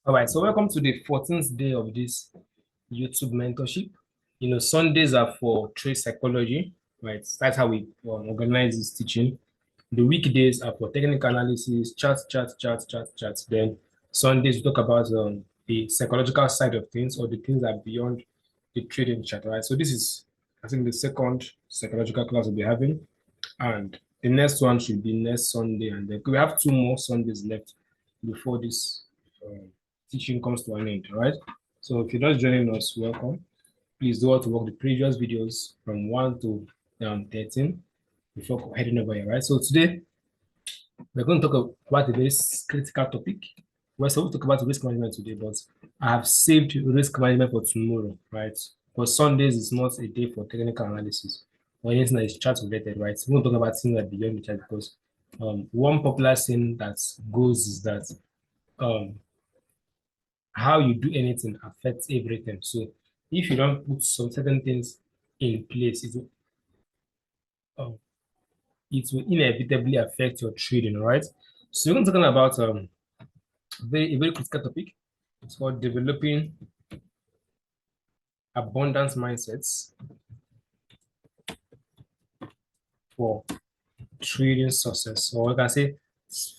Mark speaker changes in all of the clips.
Speaker 1: All right, so welcome to the 14th day of this YouTube mentorship. Sundays are for trade psychology, right? That's how we organize this teaching. The weekdays are for technical analysis, chat. Then Sundays we talk about the psychological side of things or the things that are beyond the trading chat, right? So this is, I think, the second psychological class we'll be having, and the next one should be next Sunday, and then we have 2 more Sundays left before this uh, teaching comes to an end, right? So if you're just joining us, welcome. Please do want to watch the previous videos from 1 to 13 before heading over here, right? So today we're going to talk about a very critical topic. We're supposed to talk about risk management today, but I have saved risk management for tomorrow, right? Because Sundays is not a day for technical analysis or anything that is chat related, right? We won't talk about things that are beyond the chat because one popular thing that goes is that um, how you do anything affects everything. So if you don't put some certain things in place, um, it will inevitably affect your trading, right? So we're talking about a very critical topic. It's called developing abundance mindsets for trading success, or like I say,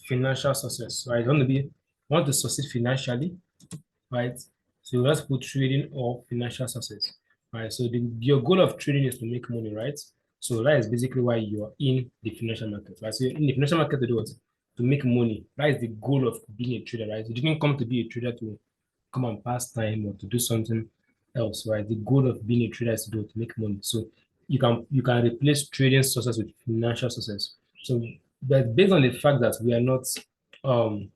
Speaker 1: financial success, right? Want to succeed financially, right? So let's put trading or financial success, right? So your goal of trading is to make money, right? So that is basically why you are in the financial market, right? So you're in the financial market to do what? To make money. That is the goal of being a trader, right? You didn't come to be a trader to come and pass time or to do something else, right? The goal of being a trader is to make money. So you can replace trading success with financial success. So but based on the fact that we are not um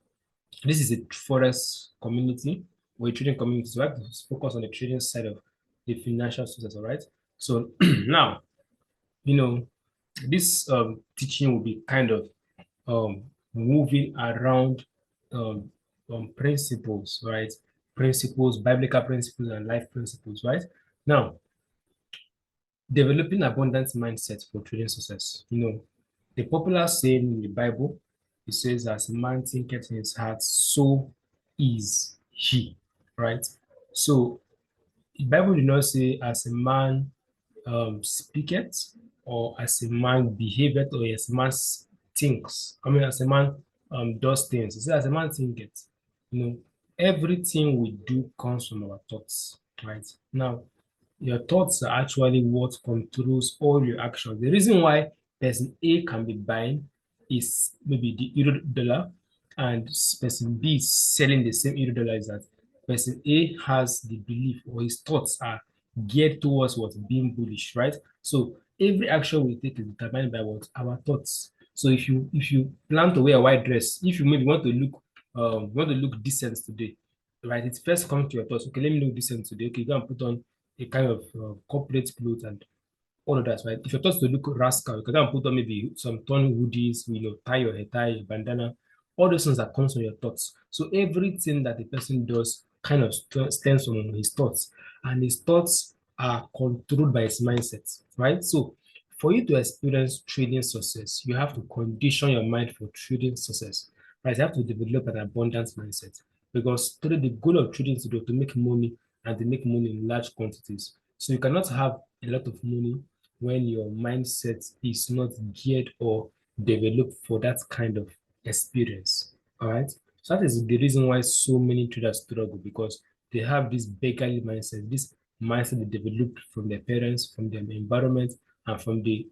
Speaker 1: this is a forest community or a trading community, so we have to focus on the trading side of the financial success, all right? So now, you know, this teaching will be kind of moving around um, principles, right? Principles, biblical principles, and life principles, right? Now, developing abundance mindset for trading success. The popular saying in the Bible, it says, "As a man thinketh in his heart, so is he," right? So the Bible did not say, "As a man speaketh," or "as a man behaveth," or "as a man thinks." I mean, as a man does things. It says, "As a man thinketh." You know, everything we do comes from our thoughts, right? Now, your thoughts are actually what controls all your actions. The reason why person A can be buying is maybe the euro dollar, and person B is selling the same euro dollar is that person A has the belief or his thoughts are geared towards what being bullish, right? So every action we take is determined by what our thoughts. So if you plan to wear a white dress, if you maybe want to look decent today, right? It first comes to your thoughts. Okay, let me look decent today. Okay, go and put on a kind of corporate clothes and all of that, right? If you're thought to look rascal, you can go and put on maybe some torn hoodies, tie your hair tie, bandana, all those things that comes from your thoughts. So everything that the person does kind of stems from his thoughts, and his thoughts are controlled by his mindset, right? So for you to experience trading success, you have to condition your mind for trading success, right? You have to develop an abundance mindset because today the goal of trading is to make money and to make money in large quantities. So you cannot have a lot of money when your mindset is not geared or developed for that kind of experience. All right. So that is the reason why so many traders struggle because they have this beggarly mindset, this mindset they developed from their parents, from their environment, and from the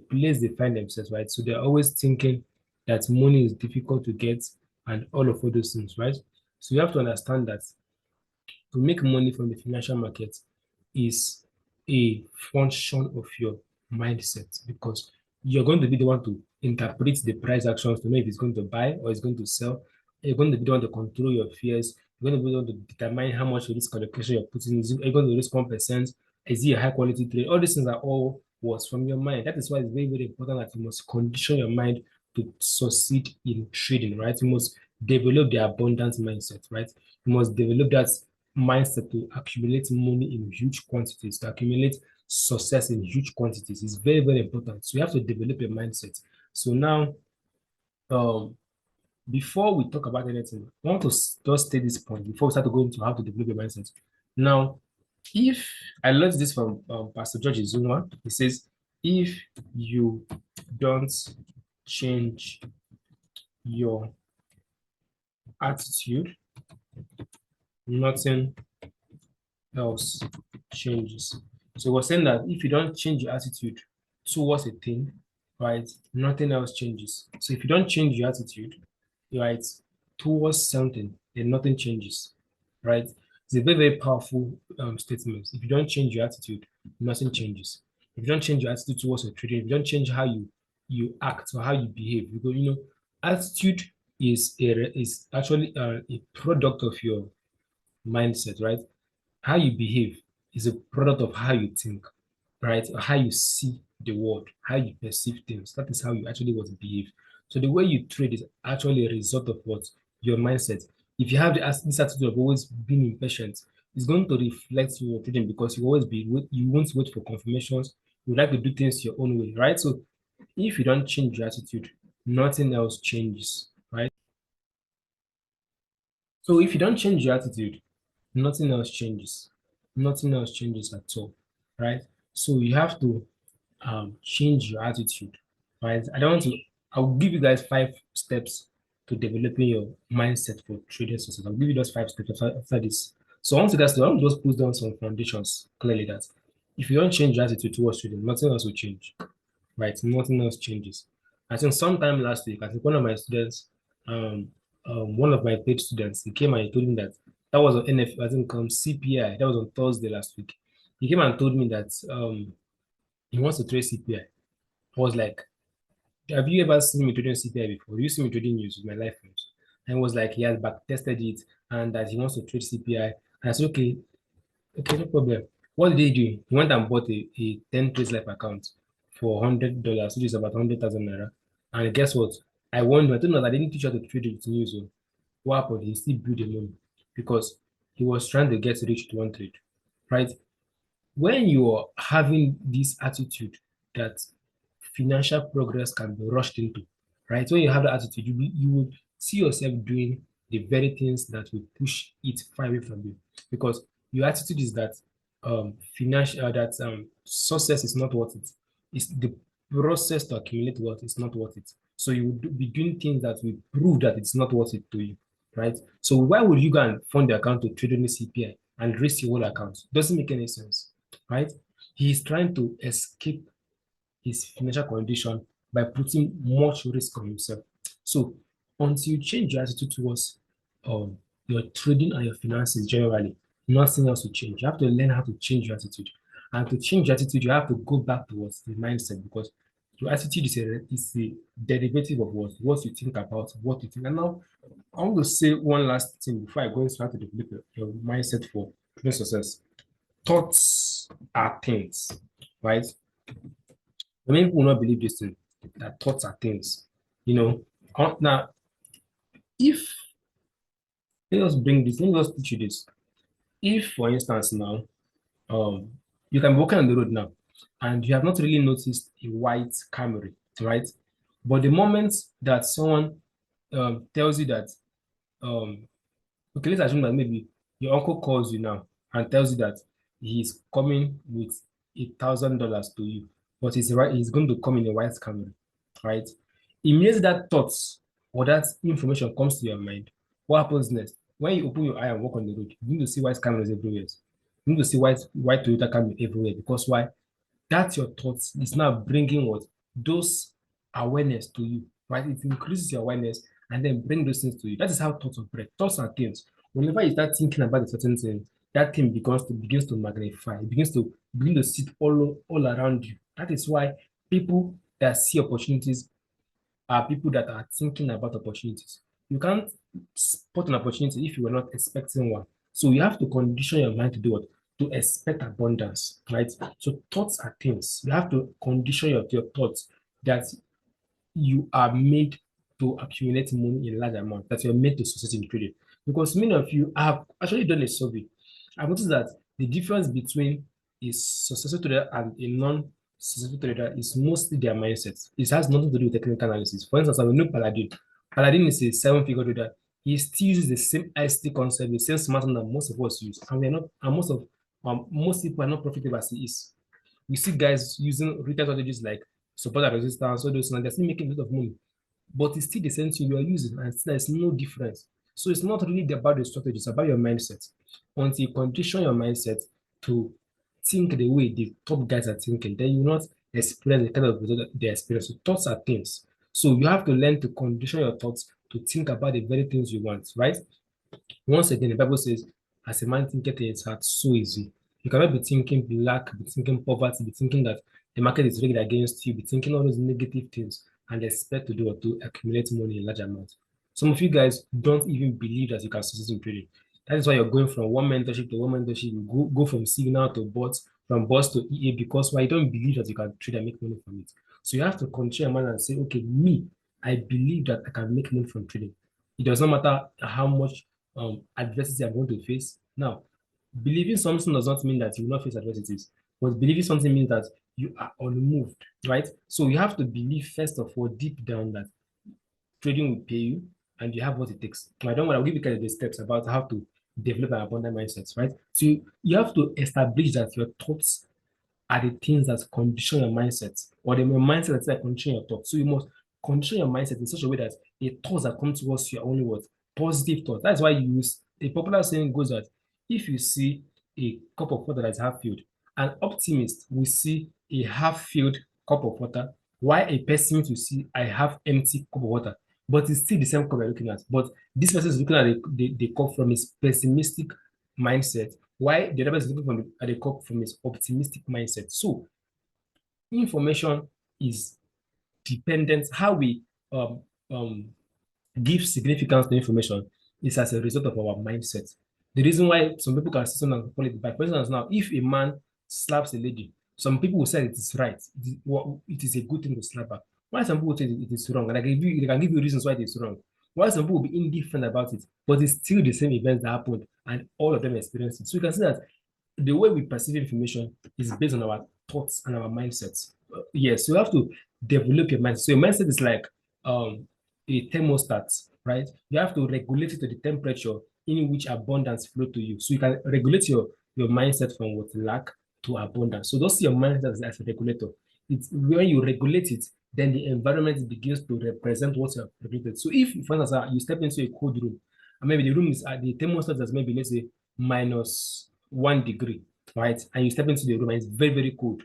Speaker 1: place they find themselves, right? So they're always thinking that money is difficult to get and all of those things, right? So you have to understand that to make money from the financial market is a function of your mindset because you're going to be the one to interpret the price actions to know if it's going to buy or it's going to sell. You're going to be the one to control your fears. You're going to be the one to determine how much risk allocation you're putting in. Are you going to risk 1%? Is it a high quality trade? All these things are all was from your mind. That is why it's very, very important that you must condition your mind to succeed in trading, right? You must develop the abundance mindset, right? You must develop that mindset to accumulate money in huge quantities, to accumulate success in huge quantities is very, very important. So you have to develop a mindset. So now, um, before we talk about anything, I want to just state this point before we start to go into how to develop your mindset. Now, if I learned this from Pastor George Zuma, he says, if you don't change your attitude, nothing else changes. So we're saying that if you don't change your attitude towards a thing, right, nothing else changes. So if you don't change your attitude, right, towards something, then nothing changes, right? It's a very, very powerful statement. If you don't change your attitude, nothing changes. If you don't change your attitude towards your trading, if you don't change how you act or how you behave, because attitude is actually a product of your mindset, right? How you behave is a product of how you think, right? Or how you see the world, how you perceive things. That is how you actually want to behave. So the way you trade is actually a result of what? Your mindset. If you have this attitude of always being impatient, it's going to reflect in your trading because you won't wait for confirmations. You like to do things your own way, right? So if you don't change your attitude, nothing else changes, right? So if you don't change your attitude, nothing else changes. Nothing else changes at all, right? So you have to change your attitude, right? I don't want to. I'll give you guys 5 steps to developing your mindset for trading success. I'll give you those 5 steps after this. So I want you guys to I want to just put down some foundations clearly that if you don't change your attitude towards trading, nothing else will change, right? Nothing else changes. I think sometime last week, I think one of my students, one of my paid students, he came and he told me that that was on NF, I think CPI. That was on Thursday last week. He came and told me that he wants to trade CPI. I was like, have you ever seen me trading CPI before? You see me trading news with my life funds. And he was like, he has back tested it and that he wants to trade CPI. And I said, okay, no problem. What did he do? He went and bought a TenTrade life account for $100, which is about 100,000 naira. And guess what? I warned him. I told him that I didn't teach how to trade with news. So what happened? He still built the money because he was trying to get rich with one trade, right? When you're having this attitude that financial progress can be rushed into, right? When you have that attitude, you would see yourself doing the very things that will push it far away from you because your attitude is that financial that success is not worth it. It's the process to accumulate wealth is not worth it. So you would be doing things that will prove that it's not worth it to you, right? So why would you go and fund the account to trade on the CPI and risk your whole account? Doesn't make any sense, right? He's trying to escape his financial condition by putting much risk on himself. So until you change your attitude towards your trading and your finances generally, nothing else will change. You have to learn how to change your attitude. And to change your attitude, you have to go back towards the mindset because your attitude is a derivative of what you think about, what you think. And now I want to say one last thing before I go into how to develop your mindset for trading success. Thoughts are things, right? Many people will not believe this thing, that thoughts are things. You know, now, if, let me just teach you this. If, for instance, now, um, you can be walking on the road now, and you have not really noticed a white Camry, right? But the moment that someone tells you that um, okay, let's assume that maybe your uncle calls you now and tells you that he's coming with $1,000 to you, but he's going to come in a white Camry, right? Immediately that thought or that information comes to your mind, what happens next? When you open your eye and walk on the road, you need to see white Camrys everywhere. You need to see white Toyota Camry everywhere because why? That's your thoughts. It's now bringing what? Those awareness to you, right? It increases your awareness and then bring those things to you. That is how thoughts operate. Thoughts are things. Whenever you start thinking about a certain thing, that thing begins to magnify. It begin to sit all around you. That is why people that see opportunities are people that are thinking about opportunities. You can't spot an opportunity if you were not expecting one. So you have to condition your mind to do what? To expect abundance, right? So thoughts are things. You have to condition your thoughts that you are made to accumulate money in large amount, that you're made to succeed in trading. Because many of you have actually done a survey. I've noticed that the difference between a successful trader and a non-successful trader is mostly their mindset. It has nothing to do with technical analysis. For instance, I'm a new paladin. Aladdin is a seven-figure trader. He still uses the same ICT concept, the same smartphone that most of us use, and we're not, and most people are not profitable as he is. We see guys using retail strategies like support and resistance, all those, and they're still making a lot of money. But it's still the same thing you are using, and there's no difference. So it's not really about the strategy, it's about your mindset. Once you condition your mindset to think the way the top guys are thinking, then you will not experience the kind of result they experience. So thoughts are things. So you have to learn to condition your thoughts to think about the very things you want, right? Once again, the Bible says, as a man thinketh in his heart, so is he. You cannot be thinking lack, be thinking poverty, be thinking that the market is rigged against you, be thinking all those negative things and expect to do or to accumulate money in large amounts. Some of you guys don't even believe that you can succeed in trading. That is why you're going from one mentorship to one mentorship. You go from signal to bots, from bots to EA, because why you don't believe that you can trade and make money from it. So you have to control your mind and say, okay, me, I believe that I can make money from trading. It does not matter how much adversity I'm going to face. Now, believing something does not mean that you will not face adversities, but believing something means that you are unmoved, right? So you have to believe, first of all, deep down that trading will pay you and you have what it takes. I don't want to give you kind of the steps about how to develop an abundant mindset, right? So you have to establish that your thoughts are the things that condition your mindset, or the mindset that condition your thoughts. So you must condition your mindset in such a way that the thoughts that come towards you are only what? Positive thoughts. That's why you use a popular saying goes that if you see a cup of water that is half filled, an optimist will see a half filled cup of water, while a pessimist will see a half empty cup of water. But it's still the same cup you're looking at. But this person is looking at the cup from his pessimistic mindset, why the other person is looking at the cup from his optimistic mindset. So information is dependent. How we um, um, give significance to information is as a result of our mindset. The reason why some people can sit on and call it bad. For instance, now, if a man slaps a lady, some people will say it is right. It is a good thing to slap her. Why some people say it is wrong? And they can give you reasons why it is wrong. Why some people will be indifferent about it, but it's still the same events that happened, and all of them experience it. So you can see that the way we perceive information is based on our thoughts and our mindsets. Yes, so you have to develop your mindset. So your mindset is like a thermostat, right? You have to regulate it to the temperature in which abundance flow to you. So you can regulate your mindset from what lack to abundance. So don't see your mindset as a regulator. It's when you regulate it, then the environment begins to represent what you have regulated. So if, for instance, you step into a cold room, and maybe the room is at the thermostat is maybe, let's say, -1 degree, right? And you step into the room and it's very, very cold.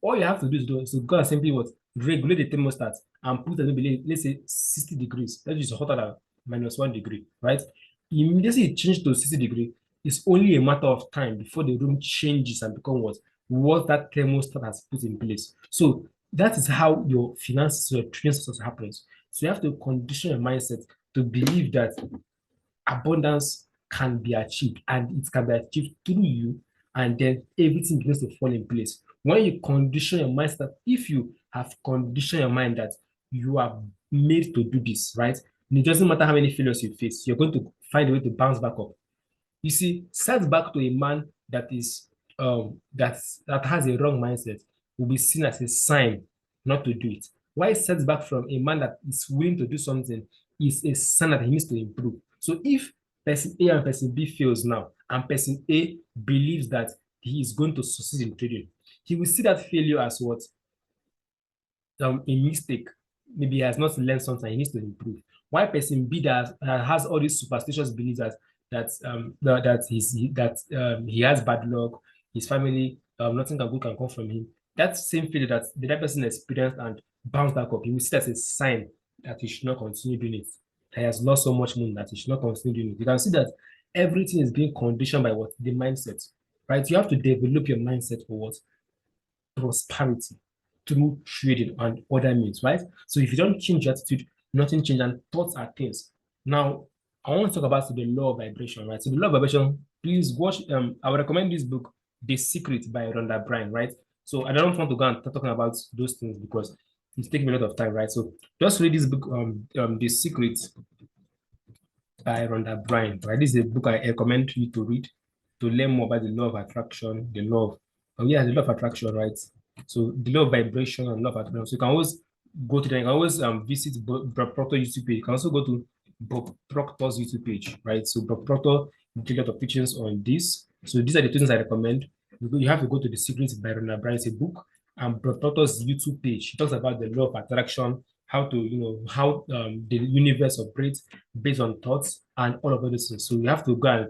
Speaker 1: All you have to do is to go and simply what? Regulate the thermostat and put it maybe, let's say, 60 degrees. That is hotter than -1 degree, right? Immediately it changes to 60 degrees. It's only a matter of time before the room changes and become what that thermostat has put in place. So that is how your finances, your trading success happens. So you have to condition your mindset to believe that abundance can be achieved, and it can be achieved through you, and then everything begins to fall in place. When you condition your mindset, if you have conditioned your mind that you are made to do this, right? And it doesn't matter how many failures you face, you're going to find a way to bounce back up. You see, set back to a man that is that has a wrong mindset will be seen as a sign not to do it. Why set back from a man that is willing to do something is a sign that he needs to improve. So if person A and person B fails now, and person A believes that he is going to succeed in trading, he will see that failure as what? A mistake. Maybe he has not learned something, he needs to improve. Why person B that has all these superstitious beliefs that he has bad luck, his family, nothing good can come from him. That same failure that the other person experienced and bounced back up, he will see that as a sign that he should not continue doing it. He has lost so much money that he should not continue doing it. You can see that everything is being conditioned by what? The mindset, right? You have to develop your mindset for what? Prosperity through trading and other means, right? So if you don't change your attitude, nothing changes, and thoughts are things. Now, I want to talk about the law of vibration, right? So the law of vibration, please watch. I would recommend this book, The Secret by Rhonda Bryan, right? So I don't want to go and start talking about those things because it's taking me a lot of time, right? So just read this book, The Secret by Rhonda Bryan, right? This is a book I recommend you to read to learn more about the law of attraction, the law of, the law of attraction, right? So the law of vibration and law of attraction. So you can always go to them. You can always visit Bob Proctor YouTube page. You can also go to Bob Proctor's YouTube page, right? So Bob Proctor did a lot of teachings on this. So these are the things I recommend. You have to go to The Secrets by Ronald Bryan. It's a book. And Bob Proctor's YouTube page, he talks about the law of attraction, how to, how the universe operates based on thoughts and all of those things. So you have to go and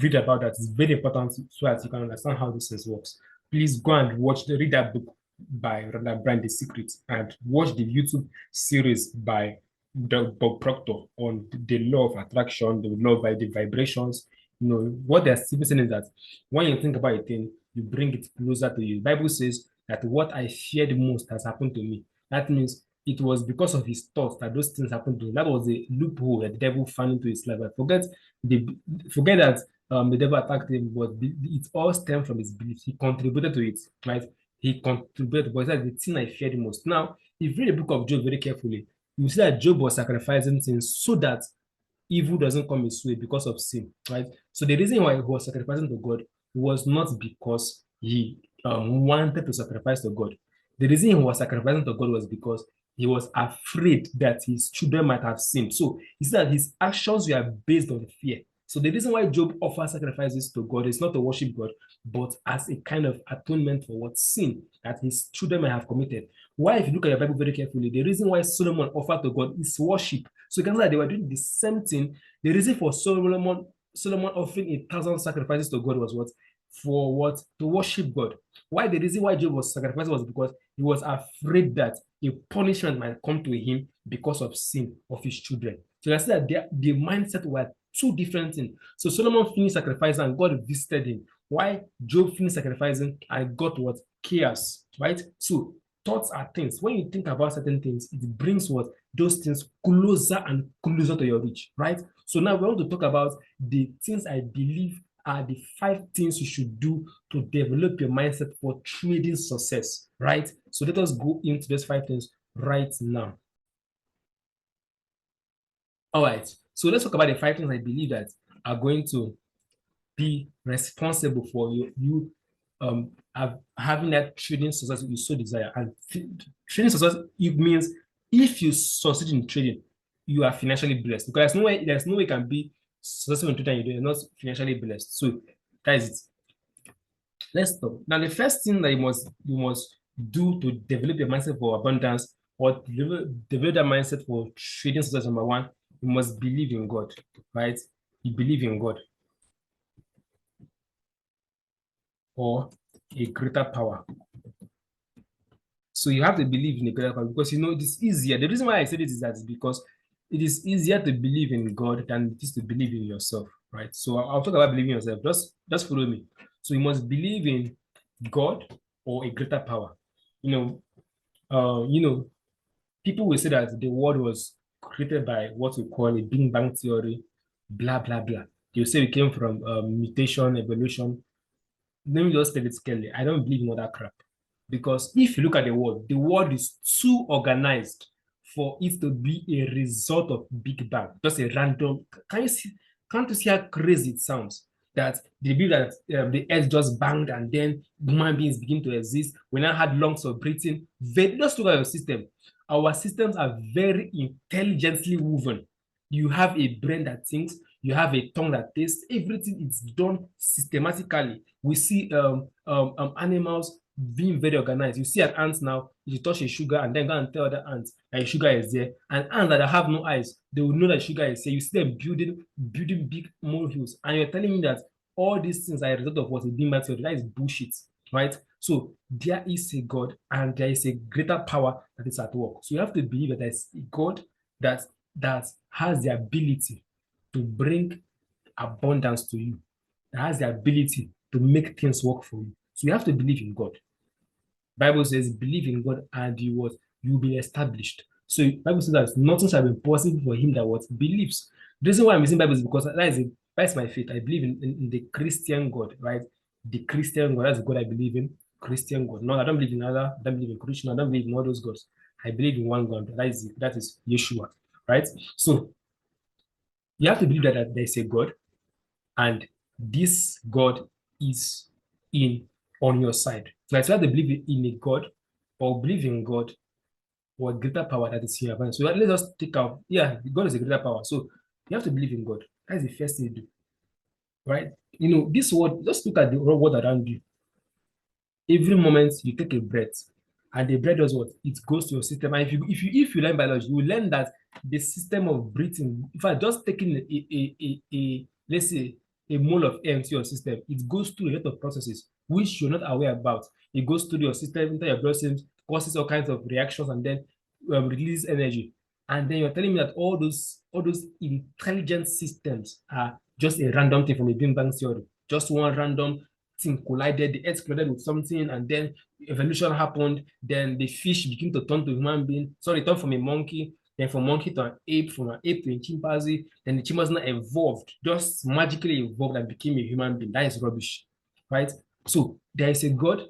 Speaker 1: read about that. It's very important so that you can understand how this thing works. Please go and read that book by Ronald Bryan, The Secret, and watch the YouTube series by Bob Proctor on the law of attraction, the law of the vibrations. What they're simply saying is that when you think about a thing, you bring it closer to you. The Bible says that what I feared most has happened to me. That means it was because of his thoughts that those things happened to him. That was the loophole that the devil found into his life. But forget that the devil attacked him, but it all stemmed from his belief. He contributed to it, right? He contributed, but that's the thing I feared most. Now, if you read the book of Job very carefully, you see that Job was sacrificing things so that evil doesn't come his way because of sin, right? So the reason why he was sacrificing to God was not because he wanted to sacrifice to God. The reason he was sacrificing to God was because he was afraid that his children might have sinned. So he said that his actions were based on fear. So the reason why Job offers sacrifices to God is not to worship God, but as a kind of atonement for what sin that his children may have committed. Why, if you look at your Bible very carefully, the reason why Solomon offered to God is worship. So you can see that they were doing the same thing. The reason for Solomon offering 1,000 sacrifices to God was what? For what? To worship God. Why? The reason why Job was sacrificing was because he was afraid that a punishment might come to him because of sin of his children. So you can see that the mindset were two different things. So Solomon finished sacrificing and God visited him. Why? Job finished sacrificing and got what? Chaos, right? So thoughts are things. When you think about certain things, it brings what? Those things closer and closer to your reach, right? So now we want to talk about the things I believe are the 5 things you should do to develop your mindset for trading success, right? So let us go into those 5 things right now. All right. So let's talk about the 5 things I believe that are going to be responsible for you having that trading success you so desire. And trading success, it means if you succeed in trading, you are financially blessed. Because there's no way you can be successful in trading and you're not financially blessed. So that is it. Let's stop. Now, the first thing that you must do to develop your mindset for abundance or develop that mindset for trading success, number one, you must believe in God, right? You believe in God or a greater power. So you have to believe in a greater power because it is easier. The reason why I say this is that it's because it is easier to believe in God than it is to believe in yourself, right? So I'll talk about believing in yourself. Just follow me. So you must believe in God or a greater power. You know, people will say that the world was created by what we call a Big Bang theory, blah blah blah. They'll say it came from mutation, evolution. Let me just tell it clearly. I don't believe in all that crap. Because if you look at the world is too organized for it to be a result of Big Bang, just a random. Can't you see how crazy it sounds? That they believe that the earth just banged and then human beings begin to exist. We now had lungs of breathing. Just look at your system. Our systems are very intelligently woven. You have a brain that thinks, you have a tongue that tastes, everything is done systematically. We see animals being very organized. You see an ant now, you touch a sugar and then go and tell the ants that sugar is there. And ants that have no eyes, they will know that sugar is there. You see them building big molecules. And you're telling me that all these things are a result of what a Big Bang theory. That is bullshit, right? So there is a God and there is a greater power that is at work. So you have to believe that there is a God that has the ability to bring abundance to you, that has the ability to make things work for you. So you have to believe in God. Bible says, believe in God and you will be established. So Bible says that nothing shall be possible for him that what believes. The reason why I'm using Bible is because that's my faith. I believe in the Christian God, right? The Christian God, that's the God I believe in. Christian God. No, I don't believe in other, I don't believe in Christian, I don't believe in all those gods. I believe in one God. That is Yeshua, right? So you have to believe that there is a God, and this God is on your side. So I try to believe in a God or believe in God or a greater power that is in your advantage. So let's just take out, yeah, God is a greater power. So you have to believe in God. That's the first thing you do, right? This world, just look at the world around you. Every moment you take a breath, and the breath does what? It goes to your system. And if you learn biology, you will learn that the system of breathing, in fact, just taking a let's say a mole of air into your system, it goes through a lot of processes which you're not aware about. It goes through your system, into your blood systems, causes all kinds of reactions, and then releases energy. And then you're telling me that all those intelligent systems are just a random thing from a Big Bang theory, just one random thing collided, the earth collided with something, and then evolution happened. Then the fish became to turn to human being. Sorry, turn from a monkey, then from monkey to an ape, from an ape to a chimpanzee. Then the chimpanzee now evolved, just magically evolved and became a human being. That is rubbish, right? So there is a God,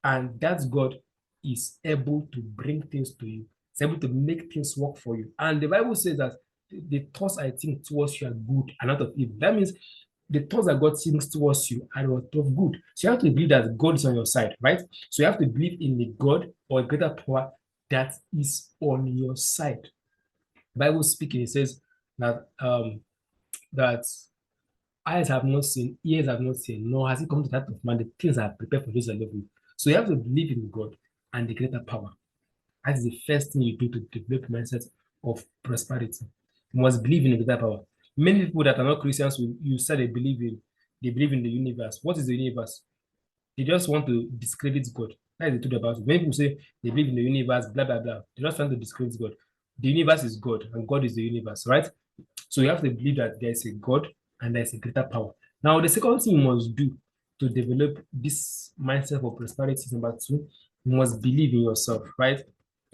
Speaker 1: and that God is able to bring things to you. It's able to make things work for you. And the Bible says that the thoughts I think towards you are good and not of evil. That means the thoughts that God thinks towards you are of good. So you have to believe that God is on your side, right? So you have to believe in the God or a greater power that is on your side. The Bible speaking, it says that eyes have not seen, ears have not seen, nor has it come to that of man the things that are prepared for those that love him. So you have to believe in God and the greater power. That is the first thing you do to develop mindset of prosperity. You must believe in a greater power. Many people that are not Christians, you say they believe in the universe. What is the universe? They just want to discredit God. That is the truth about it. Many people say they believe in the universe, blah blah blah. They just want to discredit God. The universe is God, and God is the universe, right? So you have to believe that there is a God and there is a greater power. Now, the second thing you must do to develop this mindset of prosperity is number two, you must believe in yourself, right?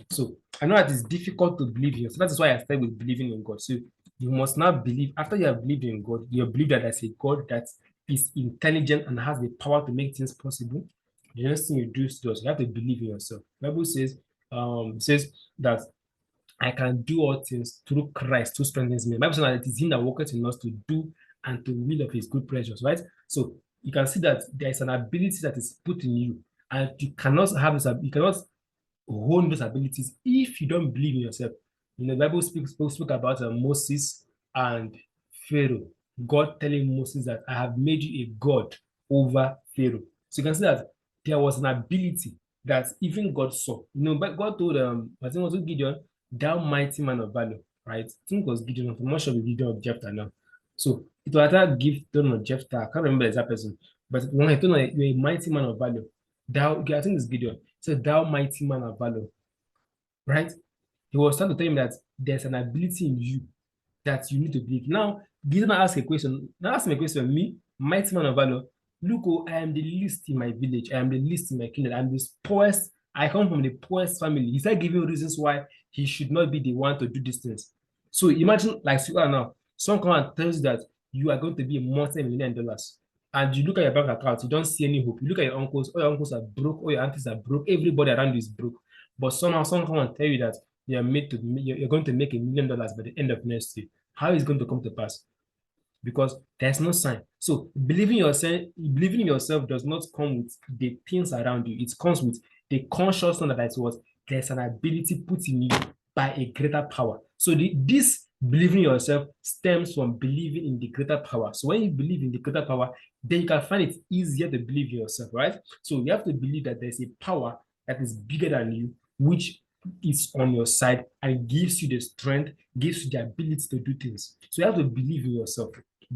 Speaker 1: So I know that it's difficult to believe in yourself. That is why I started with believing in God. So you must now believe, after you have believed in God, you believe that there's a God that is intelligent and has the power to make things possible. The next thing you do is you have to believe in yourself. The Bible says that I can do all things through Christ who strengthens me. The Bible says that it is him that worketh in us to do and to will of his good pleasures, right? So you can see that there is an ability that is put in you, and you cannot have this, you cannot hone those abilities if you don't believe in yourself. The Bible spoke about Moses and Pharaoh. God telling Moses that I have made you a God over Pharaoh. So you can see that there was an ability that even God saw. But God told I think it was Gideon, thou mighty man of valor, right? I think it was Gideon. I'm not sure the Gideon of Jephthah now. So it was that gift done on Jephthah. I can't remember the exact person. But when I told him, you're a mighty man of valor, okay, I think it's Gideon. So thou mighty man of valor, right? He was trying to tell him that there's an ability in you that you need to believe. Now, Gideon ask a question. Now ask me a question. Me, mighty man of valor. Look, oh, I am the least in my village. I am the least in my kingdom. I'm the poorest. I come from the poorest family. He started giving reasons why he should not be the one to do these things. So imagine, like you are now, someone come and tells you that you are going to be a multi-million dollars. And you look at your bank account, you don't see any hope. You look at your uncles, all your uncles are broke, all your aunties are broke, everybody around you is broke. But somehow someone come and tell you that you're going to make $1 million by the end of next year. How is it going to come to pass? Because there's no sign. So believing in yourself does not come with the things around you. It comes with the consciousness that there's an ability put in you by a greater power. So this believing in yourself stems from believing in the greater power. So when you believe in the greater power, then you can find it easier to believe in yourself, right? So you have to believe that there's a power that is bigger than you, which is on your side and gives you the strength, gives you the ability to do things. So you have to believe in yourself,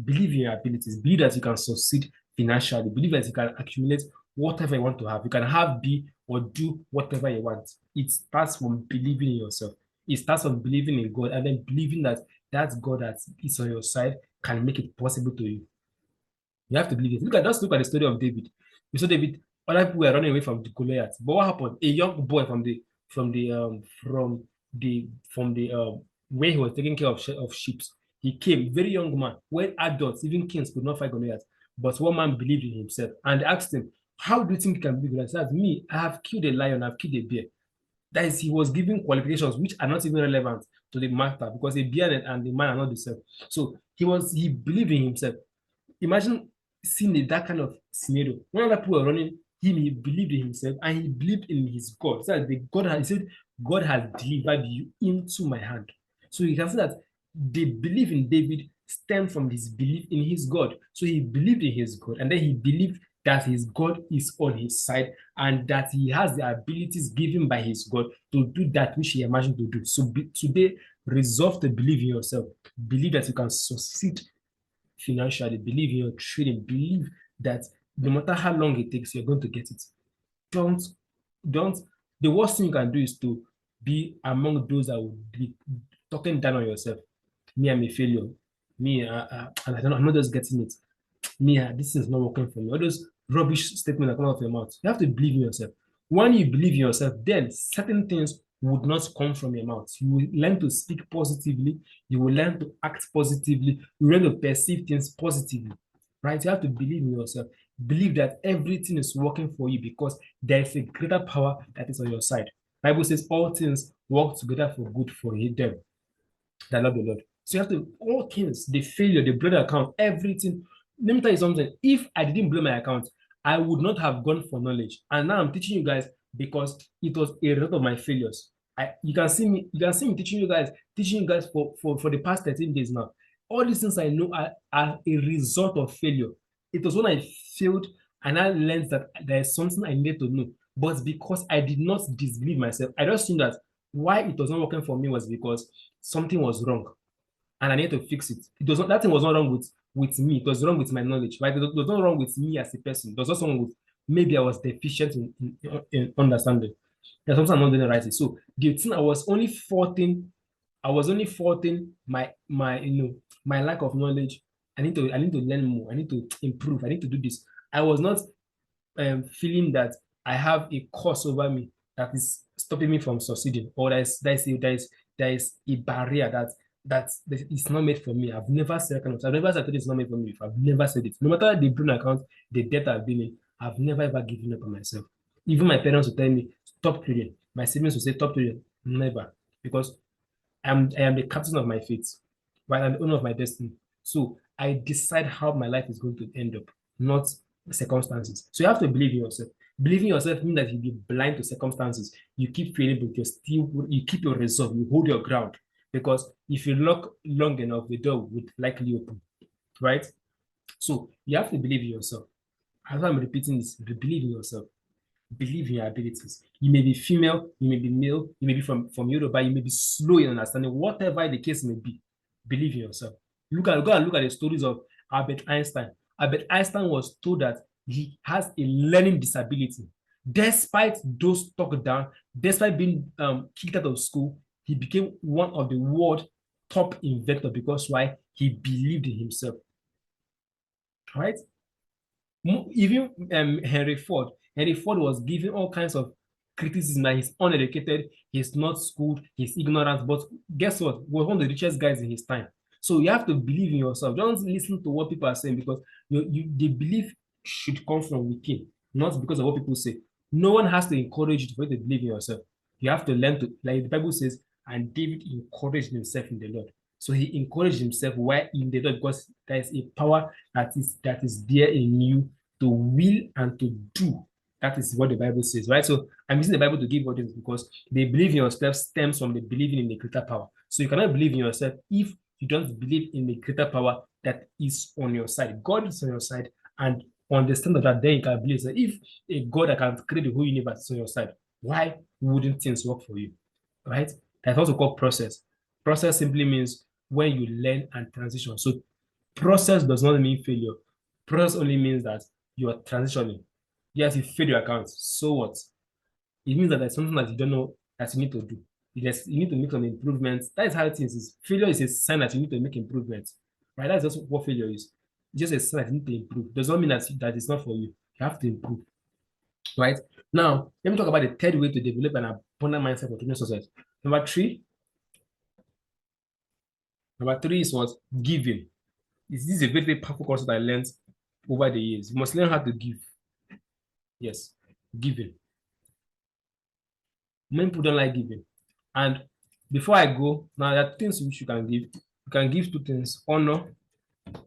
Speaker 1: believe in your abilities, believe that you can succeed financially, believe that you can accumulate whatever you want to have. You can have, be, or do whatever you want. It starts from believing in yourself. It starts from believing in God and then believing that that God that is on your side can make it possible to you. You have to believe it. Look at the story of David. You saw David, other people were running away from the Goliath. But what happened? A young boy from the where he was taking care of sheep. He came, very young man, when adults, even kings could not fight Goliath. But one man believed in himself and asked him, how do you think you can beat Goliath? He said, me, I have killed a lion, I've killed a bear. That is, he was giving qualifications which are not even relevant to the matter because a bear and the man are not the same. So he believed in himself. Imagine seeing that kind of scenario. When other people were running, he believed in himself and he believed in his God. So the God he said, God has delivered you into my hand. So you can see that the belief in David stemmed from his belief in his God. So he believed in his God, and then he believed that his God is on his side and that he has the abilities given by his God to do that which he imagined to do. So today, resolve to believe in yourself. Believe that you can succeed financially. Believe in your trading. Believe that no matter how long it takes, you're going to get it. Don't, don't. The worst thing you can do is to be among those that will be talking down on yourself. Me, I'm a failure. Me, and I don't know, I'm not just getting it. Me, this is not working for me. All those rubbish statements that come out of your mouth. You have to believe in yourself. When you believe in yourself, then certain things would not come from your mouth. You will learn to speak positively. You will learn to act positively. You learn to perceive things positively. Right? You have to believe in yourself. Believe that everything is working for you because there is a greater power that is on your side. Bible says all things work together for good for them that love the Lord. So you have to, all things, the failure, the blood account, everything. Let me tell you something. If I didn't blow my account, I would not have gone for knowledge. And now I'm teaching you guys because it was a result of my failures. You can see me teaching you guys for the past 13 days now. All these things I know are a result of failure. It was when I failed and I learned that there is something I needed to know. But because I did not disbelieve myself, I just knew that why it was not working for me was because something was wrong and I need to fix it. It was not, that thing was not wrong with me. It was wrong with my knowledge, right? It was not wrong with me as a person. It was not wrong with maybe I was deficient in understanding. There's something I'm not doing the right thing. So the thing I was only faulting my my lack of knowledge. I need to learn more. I need to improve. I need to do this. I was not feeling that I have a curse over me that is stopping me from succeeding, or there is a barrier that is not made for me. I've never said I've never said it's not made for me. If I've never said it, no matter the brown account, the debt I've been in, I've never ever given up on myself. Even my parents will tell me stop trading. My siblings will say stop trading. Never, because I am the captain of my fate, right? I'm the owner of my destiny. So I decide how my life is going to end up, not circumstances. So you have to believe in yourself. Believing in yourself means that you be blind to circumstances. You keep failing, but you keep your resolve, you hold your ground. Because if you lock long enough, the door would likely open, right? So you have to believe in yourself. As I'm repeating this, believe in yourself. Believe in your abilities. You may be female, you may be male, you may be from Yoruba, you may be slow in understanding, whatever the case may be. Believe in yourself. Go and look at the stories of Albert Einstein. Albert Einstein was told that he has a learning disability. Despite those talked down, despite being kicked out of school, he became one of the world top inventor because why? He believed in himself. Right? Even Henry Ford was given all kinds of criticism that he's uneducated, he's not schooled, he's ignorant. But guess what? He was one of the richest guys in his time. So you have to believe in yourself. Don't listen to what people are saying because the belief should come from within, not because of what people say. No one has to encourage you to believe in yourself. You have to learn to, like the Bible says, and David encouraged himself in the Lord. So he encouraged himself while in the Lord because there is a power that is there in you to will and to do. That is what the Bible says, right? So I'm using the Bible to give audience because the belief in yourself stems from the believing in the greater power. So you cannot believe in yourself if you don't believe in the greater power that is on your side. God is on your side, and understand that then you can believe that if a God that can create the whole universe is on your side, why wouldn't things work for you? Right? That's also called process. Process simply means when you learn and transition. So process does not mean failure. Process only means that you are transitioning. Yes, you fail your account. So what? It means that there's something that you don't know that you need to do. You need to make some improvements. That is how it is. Failure is a sign that you need to make improvements. Right? That's just what failure is. It's just a sign that you need to improve. Does not mean that it's not for you. You have to improve. Right? Now, let me talk about the third way to develop an abundant mindset for business success. Number three is what? Giving. This is a very, very powerful concept I learned over the years. You must learn how to give. Yes, giving. Many people don't like giving. And before I go, now there are things which you can give. You can give two things, honor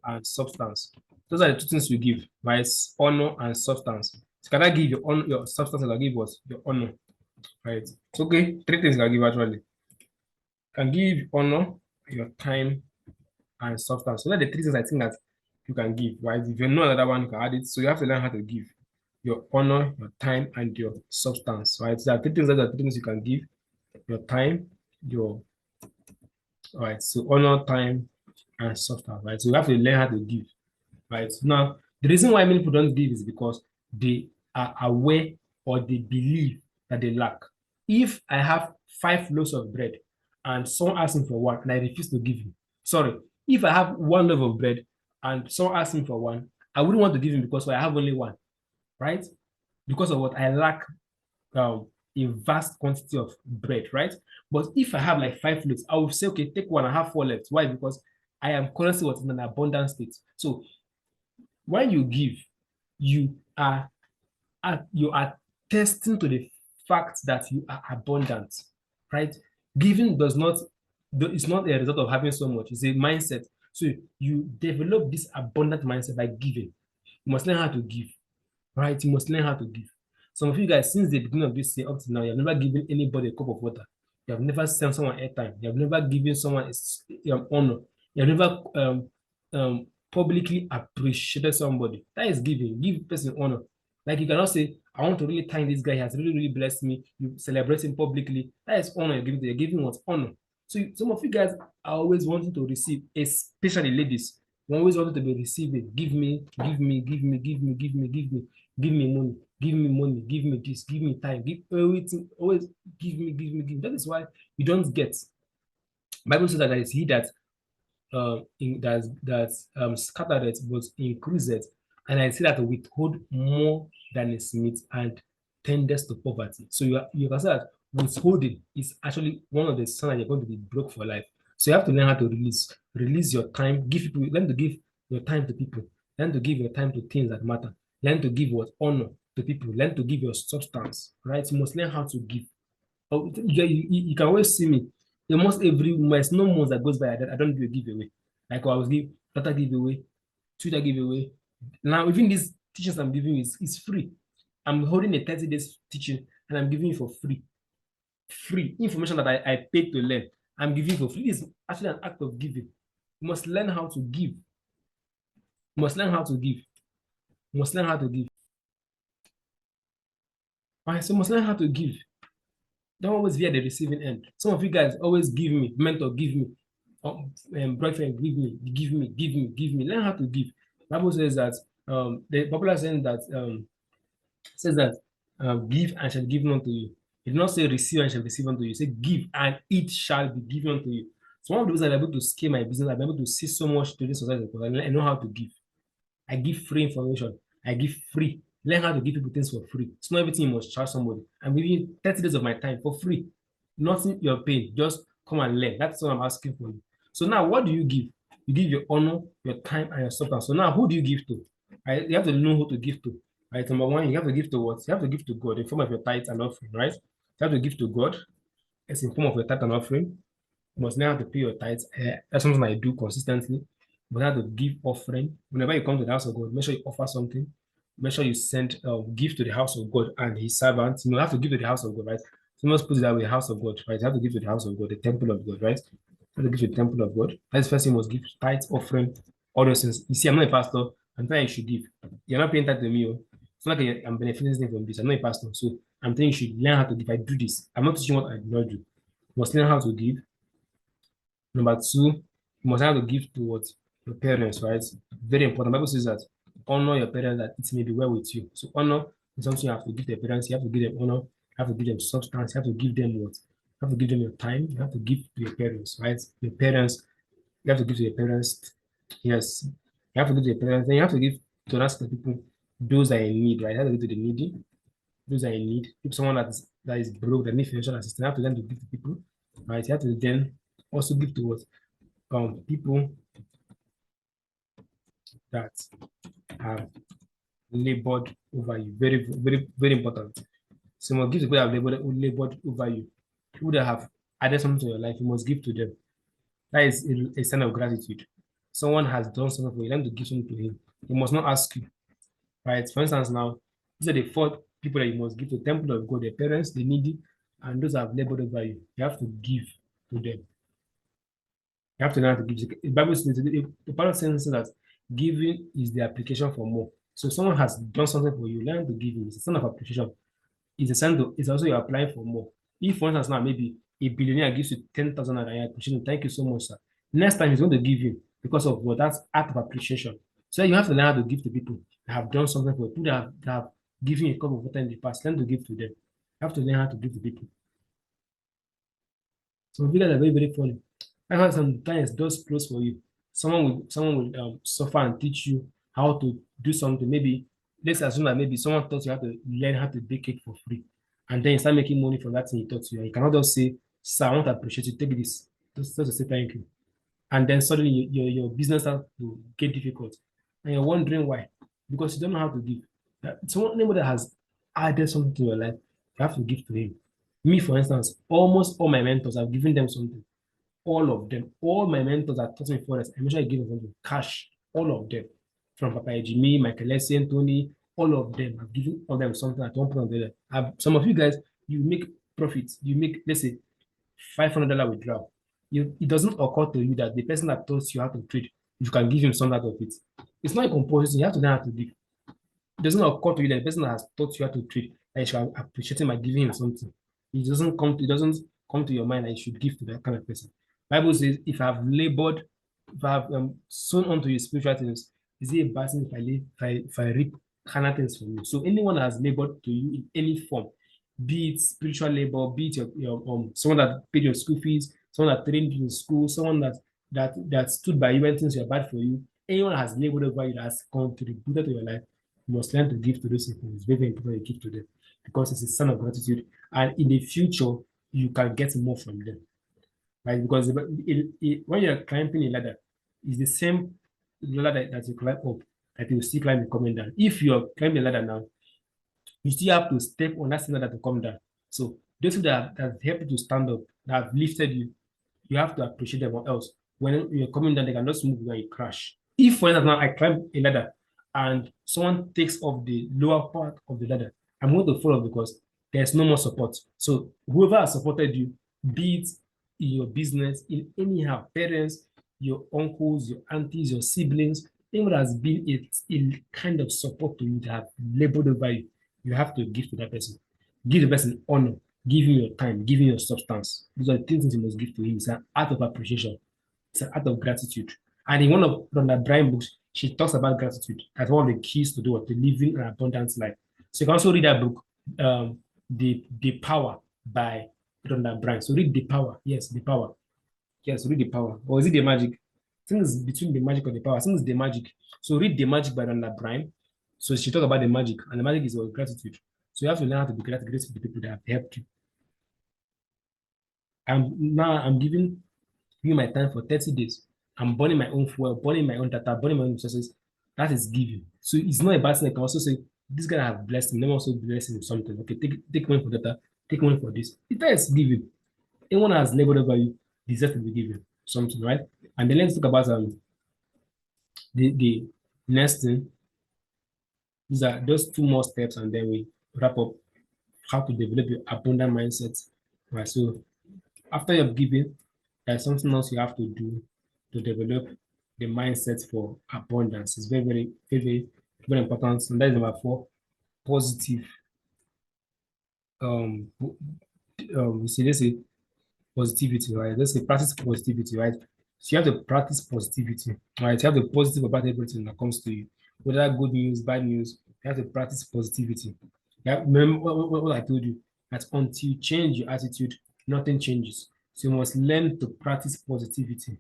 Speaker 1: and substance. Those are the two things we give, right? Honor and substance. So can I give your honor, your substance, and I give what? Your honor. right? It's okay. Three things you can give actually. Can give honor, your time, and substance. So that the three things I think that you can give, right? If you know another one, you can add it. So you have to learn how to give your honor, your time, and your substance, right? So there are three things that are three things you can give: your time, your right. So honor, time, and substance, right? So you have to learn how to give, right? Now, the reason why many people don't give is because they are aware or they believe that they lack. If I have 5 loaves of bread and someone asks me for one and I refuse to give him, sorry, if I have 1 loaf of bread and someone asks me for one, I wouldn't want to give him because I have only one, right? Because of what I lack a vast quantity of bread, right? But if I have like 5 loaves, I will say, okay, take one, I have 4 left. Why? Because I am currently what in an abundant state. So when you give, you are you are testing to the fact that you are abundant, right? Giving does not it's not a result of having so much, it's a mindset. So you develop this abundant mindset by giving. You must learn how to give, right? You must learn how to give. Some of you guys, since the beginning of this year up to now, you have never given anybody a cup of water. You have never sent someone airtime. You have never given someone honor. You have never publicly appreciated somebody. That is giving. Give person honor. Like you cannot say, I want to really thank this guy. He has really, really blessed me. You celebrate him publicly. That is honor you're giving. You're giving what honor. So some of you guys are always wanting to receive, especially ladies. You always wanted to be receiving. Give me, give me, give me, give me, give me, give me. Give me money, give me money, give me this, give me time, give everything, always give me, give me, give me. That is why you don't get. Bible says that is he that scattered it but increase it. And I see that withhold more than is meat and tenders to poverty. So you can say that withholding is actually one of the signs that you're going to be broke for life. So you have to learn how to release your time, give people, learn to give your time to people, learn to give your time to things that matter, learn to give what honor to people, learn to give your substance, right? You must learn how to give. Oh, you can always see me. Almost every month, no month that goes by, I don't do a giveaway. Like I was give data giveaway, Twitter giveaway. Now, even these teachings I'm giving is free. I'm holding a 30 days teaching and I'm giving it for free. Free information that I paid to learn. I'm giving for free. It's actually an act of giving. You must learn how to give. You must learn how to give. You must learn how to give. All right, so you must learn how to give. Don't always be at the receiving end. Some of you guys always give me, mentor, give me, boyfriend, give me, give me, give me, give me. Learn how to give. Bible says that the popular saying that says that give and shall be given unto you. It did not say receive and shall be receive unto you. It said give and it shall be given unto you. So one of the reasons I'm able to scale my business, I'm able to see so much to this society because I know how to give. I give free information. I give free. Learn how to give people things for free. It's not everything you must charge somebody. I'm giving you 30 days of my time for free. Nothing you're paying. Just come and learn. That's what I'm asking for you. So now what do you give? You give your honor, your time, and your substance. So now who do you give to? Right? You have to know who to give to. Right? Number one, you have to give to what? You have to give to God in form of your tithe and offering, right? You have to give to God. It's in form of your tithe and offering. You must learn how to pay your tithes. That's something I do consistently. But how to give offering. Whenever you come to the house of God, make sure you offer something. Make sure you send give to the house of God and his servants. You have to give to the house of God, right? So you must put it that way, house of God, right? You have to give to the house of God, the temple of God, right? You have to give to the temple of God. That's the first thing you must give tithe, offering, all those things. You see, I'm not a pastor. I'm telling you should give. You're not paying that to me. Oh. It's not like I'm benefiting from this. I'm not a pastor. So I'm telling you should learn how to give. I do this. I'm not teaching what I do not do. You must learn how to give. Number two, you must have to give towards your parents, right? Very important. The Bible says that honor your parents that it may be well with you. So honor is something you have to give to your parents. You have to give them honor. You have to give them substance. You have to give them what? You have to give them your time. You have to give to your parents, right? Your parents. You have to give to your parents. Yes. You have to give to your parents. Then you have to give to the people, those that are in need, right? You have to give to the needy, those that are in need. If someone that is broke, that needs financial assistance, you have to learn to give to people, right? You have to then also give to what? People that have labored over you. Very, very, very important. So you must give to people that have labored over you. People that have added something to your life, you must give to them. That is a sign of gratitude. Someone has done something for you, learn to give something to him. He must not ask you. Right? For instance, now, these are the 4 people that you must give to: temple of God, the parents, the needy, and those have labored over you. You have to give to them. You have to learn how to give. The Bible says, the Bible says that giving is the application for more. So if someone has done something for you, learn to give him. It's a sign of appreciation. It's a sign to, it's also you're applying for more. If, for instance, now maybe a billionaire gives you 10,000 and I appreciate him, thank you so much, sir. Next time he's going to give you because of what that's act of appreciation. So you have to learn how to give to people that have done something for you, people that have given you a cup of water in the past. Learn to give to them. You have to learn how to give to people. Some people are very, very funny. I heard sometimes doors close for you. Someone will suffer and teach you how to do something. Maybe let's assume that maybe someone taught you how to learn how to bake cake for free, and then you start making money from that thing he taught you. And you cannot just say, "Sir, I want to appreciate you. Take this." Just to say thank you. And then suddenly your business starts to get difficult, and you're wondering why, because you don't know how to give. Someone anybody that has added something to your life, you have to give to him. Me, for instance, almost all my mentors, I've given them something. All of them, all my mentors that taught me forex, I mentioned I gave them cash. All of them, from Papa Jimmy, Michael Essien, Tony, all of them. I've given all of them something at one point or the other. Some of you guys, you make profits. You make, let's say, $500 withdrawal. It doesn't occur to you that the person that taught you how to trade, you can give him some out of it. It's not a compulsion. You have to learn how to give. It doesn't occur to you that the person that has taught you how to trade, that you should appreciate him by giving him something. It doesn't come to your mind that you should give to that kind of person. Bible says, if I have labored, if I have sown unto you spiritual things, is it a bad thing if I reap carnal things from you? So anyone that has labored to you in any form, be it spiritual labor, be it your someone that paid your school fees, someone that trained you in school, someone that stood by you when things were bad for you, anyone that has labored over you that has contributed to your life, you must learn to give to those people. It's very, very important to give to them because it's a sign of gratitude. And in the future, you can get more from them. Right? Because when you're climbing a ladder, it's the same ladder that you climb up that you will still climb coming down. If you're climbing a ladder now, you still have to step on that same ladder to come down. So those people that help you to stand up, that have lifted you, you have to appreciate them or else when you're coming down, they can just move when you crash. If, for instance, now I climb a ladder and someone takes off the lower part of the ladder, I'm going to fall off because there's no more support. So whoever has supported you, be it in your business, in anyhow, parents, your uncles, your aunties, your siblings, anyone that has been a kind of support to you that have labored over you, you have to give to that person. Give the person honor, give him your time, give him your substance. These are the things you must give to him. It's an act of appreciation. It's an act of gratitude. And in one of Rhonda Bryan books, she talks about gratitude as one of the keys to do what to living an abundant life. So you can also read that book, The Power by Rhonda Bryan. So read The Power. Yes, The Power. Yes, read The Power. Or is it The Magic? I think it's between The Magic or The Power. I think it's The Magic. So read The Magic by Rhonda Bryan. So she talk about the magic, and the magic is about gratitude. So you have to learn how to be grateful to the people that have helped you. And now I'm giving you my time for 30 days. I'm burning my own fuel, burning my own data, burning my own resources. That is giving. So it's not a bad thing. I can also say, this guy have blessed me. Let me also bless him with something. Okay, take money for data, take money for this. It is giving. Anyone has labored over you deserves to be given something, right? And then let's talk about the next thing. These are those two more steps, and then we wrap up how to develop your abundant mindset. Right. So after you've given, there's something else you have to do to develop the mindset for abundance. It's very, very, very, very, very important. And that is number 4, positive. We see let's say positivity, right? Let's say practice positivity, right? So you have to practice positivity, right? You have to be positive about everything that comes to you, whether good news, bad news. You have to practice positivity. Yeah, remember what I told you, that until you change your attitude, nothing changes. So you must learn to practice positivity.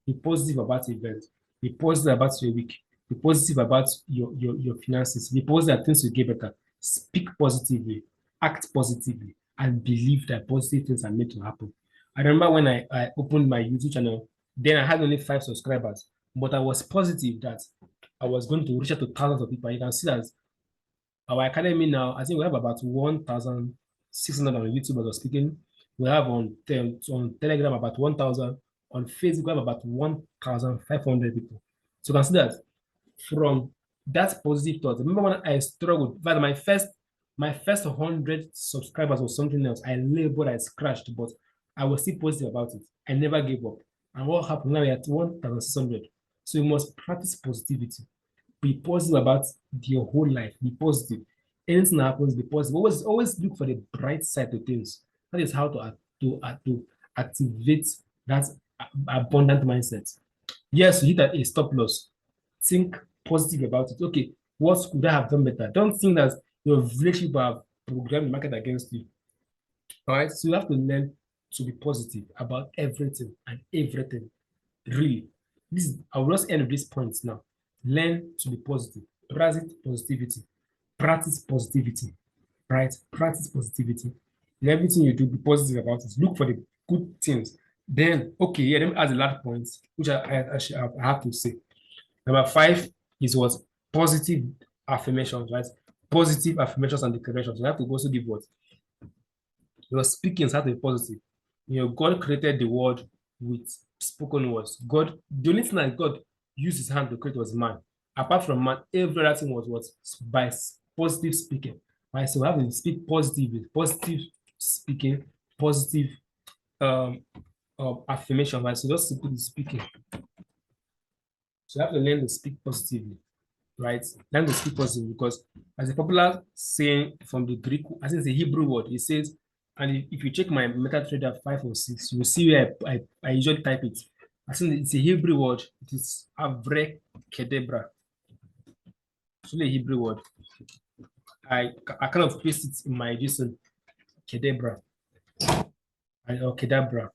Speaker 1: Be positive about events. Be positive about your week. Be positive about your finances. Be positive that things will get better. Speak positively. Act positively. And believe that positive things are meant to happen. I remember when I opened my YouTube channel, then I had only 5 subscribers. But I was positive that I was going to reach out to thousands of people. And you can see that our academy now, I think we have about 1,600 on YouTube as we're speaking. We have on Telegram about 1,000. On Facebook, we have about 1,500 people. So you can see that from that positive thought. Remember when I struggled, but my first My first 100 subscribers was something else. I labeled, I scratched, but I was still positive about it. I never gave up. And what happened now? We're at 1,600. So you must practice positivity. Be positive about your whole life. Be positive. Anything that happens, be positive. Always look for the bright side of things. That is how to activate that abundant mindset. Yes, you hit a stop loss. Think positive about it. Okay, what could I have done better? Don't think that your relationship have programmed the market against you. All right. So you have to learn to be positive about everything and everything. Really. I will just end with this point now. Learn to be positive. Practice positivity. Practice positivity. Right? Practice positivity. In everything you do, be positive about it. Look for the good things. Then, okay, yeah, let me add the last point, which I have to say. Number 5 is what? Positive affirmations, right? Positive affirmations and declarations. You have to also give what? Your speaking has to be positive. God created the world with spoken words. The only thing that God used his hand to create was man. Apart from man, every other thing was what? By positive speaking. Right? So we have to speak positively, positive speaking, positive um, affirmation. Right? So just put the speaking. So you have to learn to speak positively, right? Learn to speak positively because as a popular saying from the Greek, I think it's a Hebrew word, it says, and if you check my MetaTrader 5 or 6, you will see where I usually type it. I think it's a Hebrew word. It is avrekedebra. It's really a Hebrew word. I kind of paste it in my JSON, kedebra, or kedabra,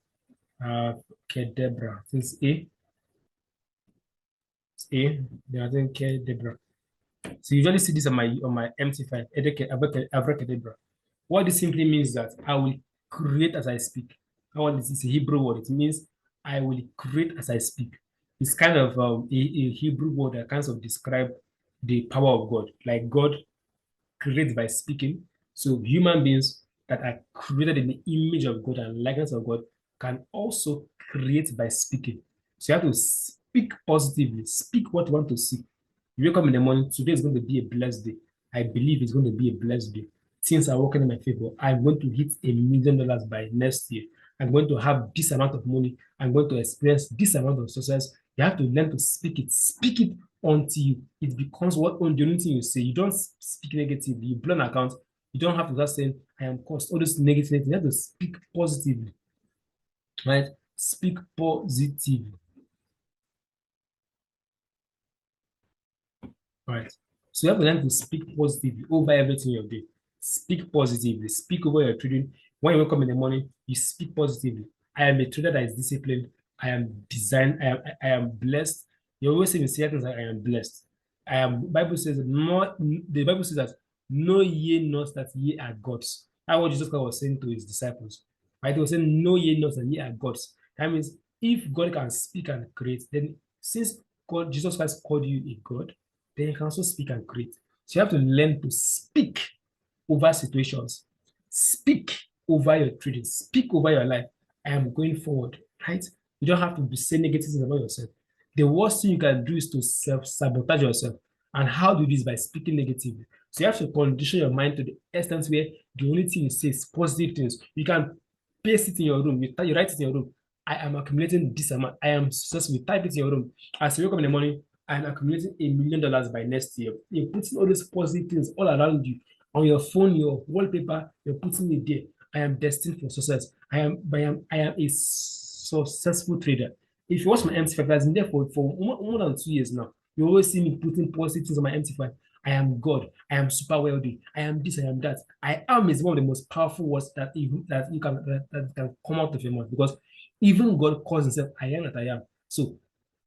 Speaker 1: kedebra. It's A. It's A. Then I think kedebra. So you usually see this on my MT5, abracadabra. What this simply means that I will create as I speak. It's a Hebrew word. It means I will create as I speak. It's kind of a Hebrew word that kind of describe the power of God. Like God creates by speaking. So human beings that are created in the image of God and likeness of God can also create by speaking. So you have to speak positively, speak what you want to see. You wake up in the morning, today is going to be a blessed day. I believe it's going to be a blessed day. Things are working in my favor. I'm going to hit $1,000,000 by next year. I'm going to have this amount of money. I'm going to experience this amount of success. You have to learn to speak it. Speak it until it becomes what on the only thing you say. You don't speak negatively. You blow an account. You don't have to just say, I am cost. All this negative things. You have to speak positively. Right? Speak positively. Right. So you have to learn to speak positively over everything you do. Speak positively. Speak over your trading. When you wake up in the morning, you speak positively. I am a trader that is disciplined. I am designed. I am blessed. You always say in certain things, I am blessed. I am. Bible says no. The Bible says that know ye not that ye are gods. That's what Jesus Christ was saying to his disciples. Right? He was saying, know ye not that ye are gods. That means if God can speak and create, then since Jesus Christ called you a God, then you can also speak and create. So you have to learn to speak over situations, speak over your trading, speak over your life. I am going forward, right? You don't have to be saying negative things about yourself. The worst thing you can do is to self-sabotage yourself. And how do this? By speaking negatively. So you have to condition your mind to the extent where the only thing you say is positive things. You can paste it in your room. You write it in your room. I am accumulating this amount. I am successful. You type it in your room. As you wake up in the morning, I am accumulating $1,000,000 by next year. You're putting all these positive things all around you on your phone, your wallpaper. You're putting it there. I am destined for success. I am a successful trader. If you watch my MT5, I've been there for more than 2 years now. You always see me putting positive things on my MT5. I am God. I am super wealthy. I am this. I am that. I am is one of the most powerful words that can come out of your mouth because even God calls himself I am that I am. So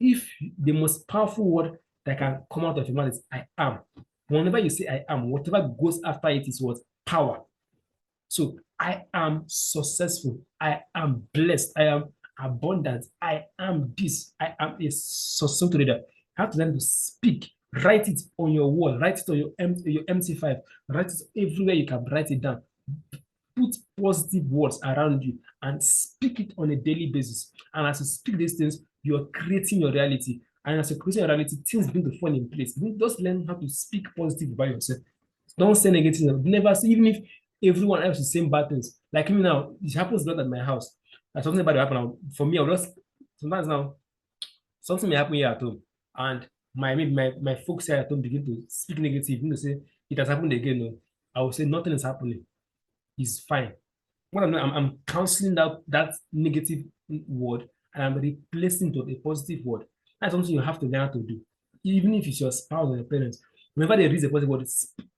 Speaker 1: if the most powerful word that can come out of your mouth is I am, whenever you say I am, whatever goes after it is what? Power. So I am successful. I am blessed. I am abundant. I am this. I am a successful trader. You have to learn to speak. Write it on your wall. Write it on your MT5. Write it everywhere you can write it down. Put positive words around you and speak it on a daily basis. And as you speak these things, you're creating your reality. And as you're creating your reality, things begin to fall in place. You just learn how to speak positive about yourself. Don't say negative. Never say, even if everyone else is saying bad things. Like me now, it happens a lot at my house. Like something bad will happen now. For me, I'll just sometimes now something may happen here at home, and my folks here at home begin to speak negative. You know, say it has happened again. No, I will say nothing is happening. It's fine. What I'm doing, I'm canceling that negative word and I'm replacing it with a positive word. That's something you have to learn how to do. Even if it's your spouse or your parents, whenever they read a positive word,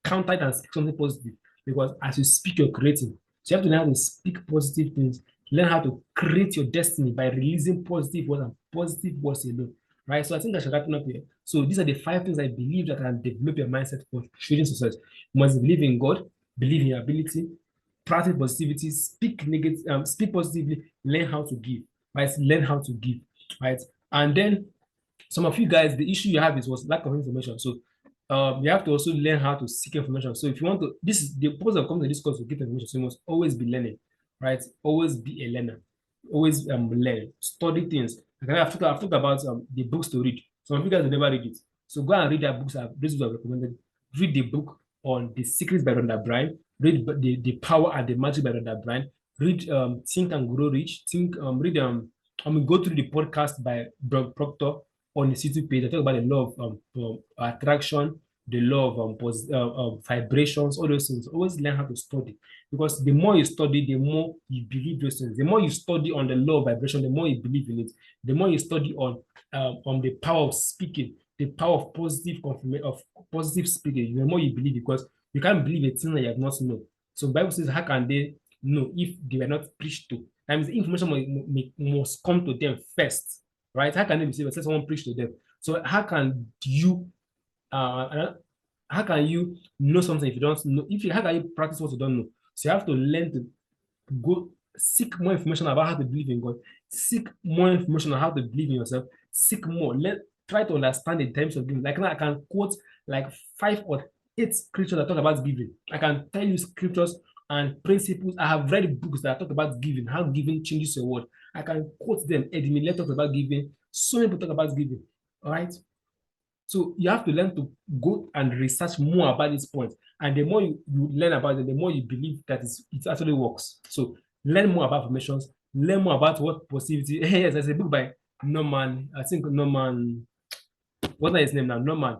Speaker 1: counter it and speak something positive. Because as you speak, you're creating. So you have to learn how to speak positive things, learn how to create your destiny by releasing positive words and positive words alone. Right. So I think I should wrap it up here. So these are the 5 things I believe that can develop your mindset for trading success. You must believe in God, believe in your ability, practice positivity, speak negative, speak positively, learn how to give, right? Learn how to give, right? And then some of you guys, the issue you have is was lack of information. So you have to also learn how to seek information. So if you want to, this is the purpose of coming to this course to get information. So you must always be learning, right? Always be a learner. Always learn, study things. Okay, I've talked about the books to read. Some of you guys will never read it. So go and read that books. These books I've recommended. Read the book on The Secrets by Rhonda Bryan. Read the Power and the Magic by Rhonda Bryan. Read Think and Grow Rich. Read go through the podcast by Doug Proctor on the YouTube page. I talk about the law of attraction, the law of vibrations, all those things. Always learn how to study because the more you study, the more you believe those things. The more you study on the law of vibration, the more you believe in it. The more you study on the power of speaking, the power of positive speaking, the more you believe because you can't believe a thing that you have not known. So the Bible says, how can they know if they were not preached to? That means the information must come to them first, right? How can they be saved unless someone preach to them? So uh, how can you know something if you don't know? How can you practice what you don't know? So you have to learn to go seek more information about how to believe in God, seek more information on how to believe in yourself, seek more, try to understand the terms of giving. Like now I can quote like 5 or 8 scriptures that talk about giving. I can tell you scriptures and principles. I have read books that talk about giving, how giving changes your world. I can quote them. Edmund Miller talks about giving. So many people talk about giving. All right. So you have to learn to go and research more about this point. And the more you learn about it, the more you believe that it actually works. So learn more about formations, learn more about what positivity. Yes, there's a book by Norman, I think Norman, what's his name now? Norman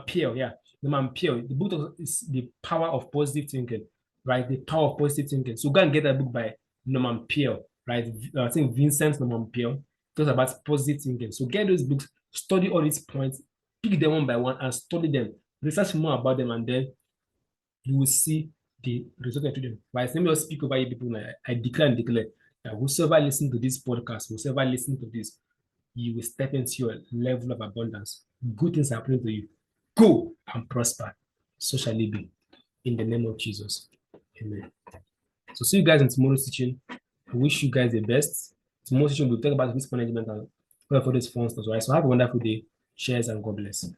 Speaker 1: Peale, yeah. Norman Peale. The book is The Power of Positive Thinking, right? The Power of Positive Thinking. So go and get that book by Norman Peale, right? I think Vincent Norman Peale talks about positive thinking. So get those books, study all these points, pick them one by one and study them, research more about them, and then you will see the result to them. But let me just speak over you people now. I declare and declare that whosoever listen to this podcast, whosoever listen to this, you will step into your level of abundance. Good things are happening to you. Go and prosper. So shall it be. In the name of Jesus. Amen. So see you guys in tomorrow's teaching. I wish you guys the best. Tomorrow's teaching we'll talk about risk management and for this fun stuff. Right. So have a wonderful day. Cheers and God bless.